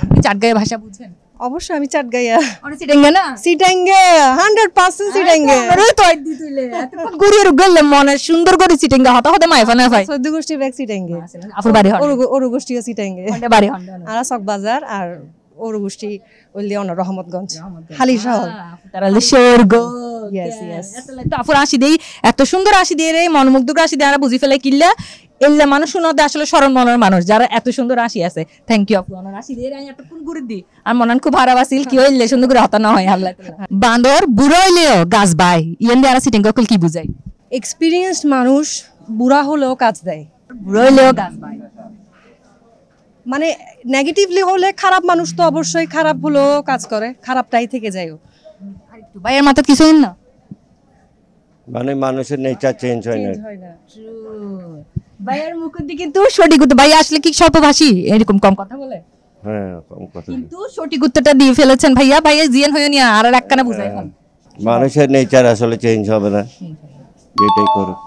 আপনি চাটগাঁয়ের ভাষা বুঝেন? অবশ্যই আমি চাটগাঁইয়া। ওরে চিটাঙ্গা না? চিটাঙ্গে 100% চিটাঙ্গে। ওরে তো আইদি তুইলে এতক্ষণ ঘুরিয়ে গেলে মনে সুন্দর করে চিটাঙ্গা হতা হতে মাইফা না ভাই। চৌদ্দ গোষ্ঠী ব্যাগ চিটাঙ্গে। আপুর বাড়ি হন? ওরু গোষ্ঠীও চিটাঙ্গে। হন্ডে বাড়ি হন? আর চকবাজার আর ওরু গোষ্ঠী ওইলি অন্য রহমতগঞ্জ হালি শহর। তারা স্বর্গ। Yes, yes. তো আপুর আসি দেই এত সুন্দর আসি দিয়ে রে মনোমুগ্ধকর আসি দিয়ে আমরা বুঝি ফেলে কিল্লা এল্লা মানুষ শুনতে আসলে সরল মনের মানুষ যারা এত সুন্দর আসি আছে। থ্যাংক ইউ আপু অনার আসি দিয়ে আমি এতক্ষণ ঘুরে দিই আর মনান খুব হারা বাসিল কি হইলে সুন্দর করে হতা না হয় আল্লাহ। বান্দর বুড়ো হইলেও গাছ বাই ইয়েন দিয়ে আর সিটিং গকল কি বুঝাই? এক্সপিরিয়েন্সড মানুষ বুড়া হলেও কাজ দেয়, বুড়ো হইলেও গাছ বাই মানে নেগেটিভলি হলে খারাপ মানুষ তো অবশ্যই খারাপ হলেও কাজ করে, খারাপটাই থেকে যায়। আরেকটু ভাইয়ের মাথা কিছু না মানে মানুষের নেচার চেঞ্জ হয় না। ভাইয়ের মুখের দিকে কিন্তু সঠিক উত্তর। ভাই আসলে কি স্বল্পভাষী এরকম কম কথা বলে? হ্যাঁ কম কথা। কিন্তু সঠিক উত্তরটা দিয়ে ফেলেছেন ভাইয়া। ভাইয়া জিয়ান হয়ে নিয়ে আর একখানা বুঝাই মানুষের নেচার আসলে চেঞ্জ হবে না, যেটাই করুক।